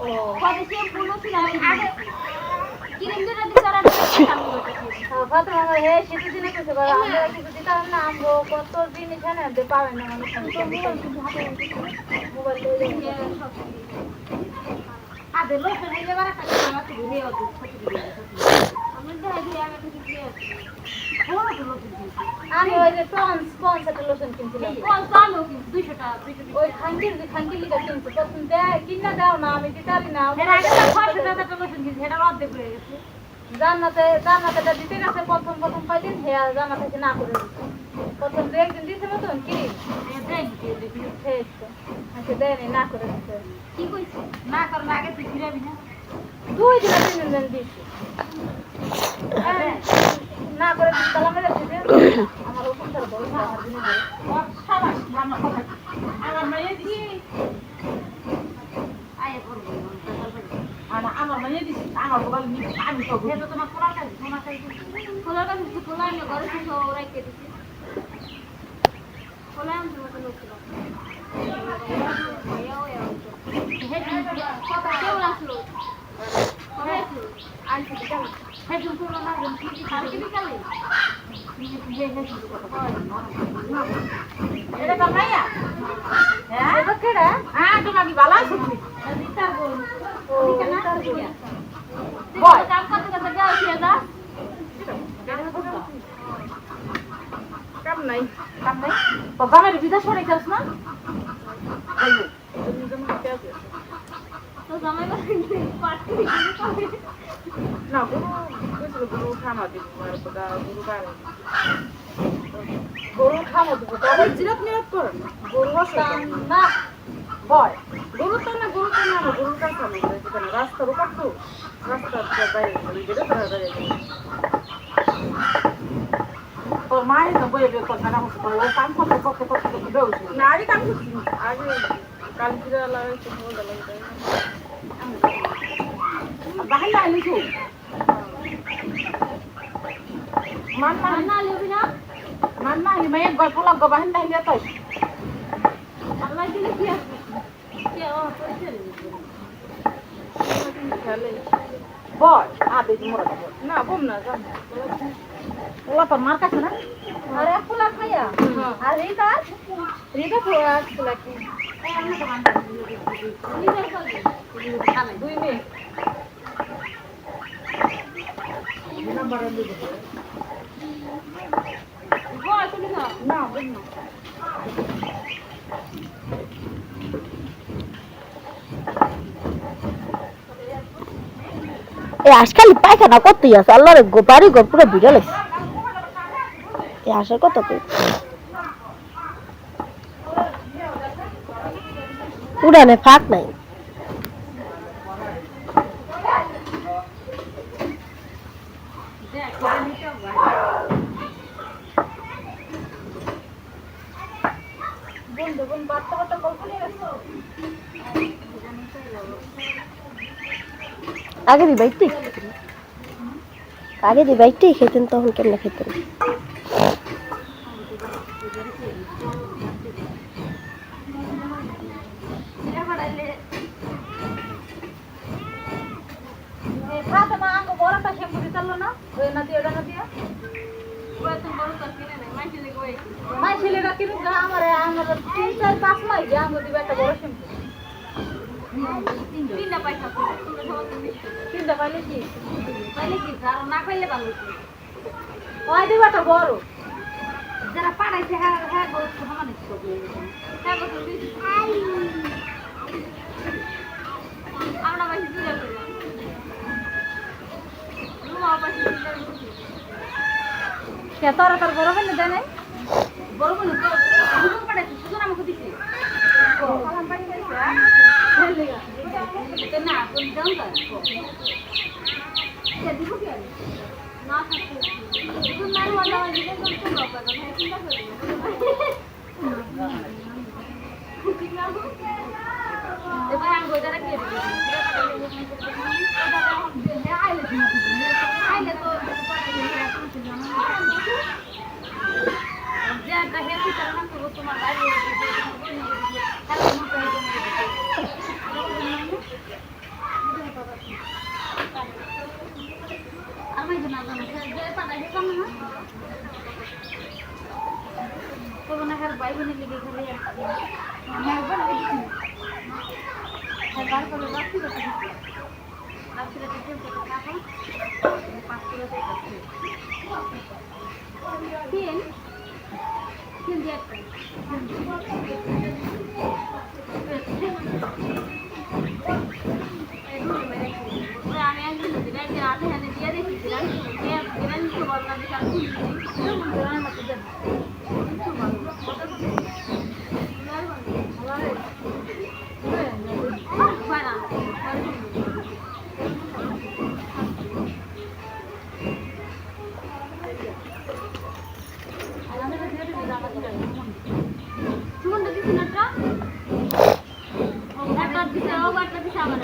ও কবে শ্যাম্পু নতুন আমি আগে ক্রিম যেটা দিতে আর আমি করতেছি ফাতেমা আমার হে শীতের দিনে কিছু করে আমরা কিছু দিতাম না আমগো কত দিন এখানে দে পাবেন না মানুষ মোবাইল লয়ে আদে লোক হইলে বারা কাছে আমার তো ঘুরে অত আমি দেখাই দিই আমি কিছু দিয়ে বড় তো লোক আমি ওই যে স্পঞ্জ একটা লোশন কিনছিলাম কোন চালু 200 টাকা ওই খানকির লিগা কিনছি প্রথম দেয় কিনা দাও না আমি দিতারি না এর আগে তো 500 টাকা লোশন কিনছি এটা অর্ধেক হয়ে গেছে জান্নাতে দিতে গেছে প্রথম কয়দিন হেয়া জান্নাত থেকে না করে দিচ্ছে প্রথম দু একদিন দিতে মতন কি আচ্ছা দেয়নি না করে দিচ্ছে কি কইছে না কর লাগে তুই ফিরাবি না 2 দিন 3 দিন দিছি না করে তালা মেরে দিতে আমার ওখান থেকে বল না আমার দিনে সাবাস ভালো আমার মাইয়া দিছি আয় করব আমার মাইয়া দিছি আমার বল নি আমি তো ভেতো তোমার কোলা কাজ কোলা আমি ঘরে থেকে রাইতে দিছি কোলা আমি তোমাকে লোক ছিল হে কথা কেউ আসলো আইছি বিকাল হে তুমি না কি কালকে বিকালে এটা কামাইয়া হ্যাঁ এটা কেডা হ্যাঁ তুমি কি ভালো আছো তুমি রিতার বল ও রিতার বল কাম করতে করতে যাও কি দা কাম নাই তো গামের বিদেশ পড়ে যাস না তো জামাই পার্টি না গরু খামা দিব গরু খামা দিব তবে জিরাত নিয়ত করেন গরু না ভয় গরু তো না গরুর কাছে রাস্তার উপর তো রাস্তার বাইরে যেটা বাইরে তোর মায়ের তো বইয়ে বের করতে না হচ্ছে ও কাম করতে বেউছে না আগে কাম করছি আগে কাল জিরা লাগাইছি মোটা লাগাই বাহির না লিখু মান না লিবি না মান না লি মায়ের গল্প লগ বাহির না লিয়া তাই আল্লাহ দিলে কি আছে কে ও কইছে খেলে বল আবে মোরা না বম না জান ওলা তোর মার কাছে না আরে ফুলা খাইয়া আর রিতা ফুলা কি দুই মিনিট না বল না আজকাল পায়খানা করতেই আছে আল্লাহরে বাড়ি ঘর পুরো ভিড়ে লাগছে এই আসার কথা তো উড়ানে ফাঁক নাই আগে দি বাইকটাই খেতেন তখন কেমন খেতেন তিনটা পাইলে কি না পাইলে ভালো ওই দিবাটা বড় যারা পাড়াইছে হ্যাঁ হ্যাঁ গরু সমান হ্যাঁ আমরা বাসি দুইটা করলাম তোর বড় বোন দেয় নাই বড় বোন সুজন পাঠাইছে সুজন আমাকে দিছে না কোন দাম দিব কি না সুজন নাই ওলা দিলে কোন কোন বাবা ভাই চিন্তা করে এবার আমি গোজারা কে দিব আইলে তো যেটা হেলদি তার নাম তো তোমার বাইরে তো মনে হয় ভাই বোনের লিগে খালি আমি একবার দেখছি আর বার করে রাখছি তো রাখছি তো কেউ তো টাকা 5 টাকা দিয়ে তিন তিন দিয়ে আমি একদিন দিলে একদিন আধে হাতে দিয়ে দেখেছিলাম এবার নিতে বললাম যে আমি খুলে মতো দেব সুমনটা দিচ্ছি না একবার দিচ্ছে আবার দিচ্ছে আবার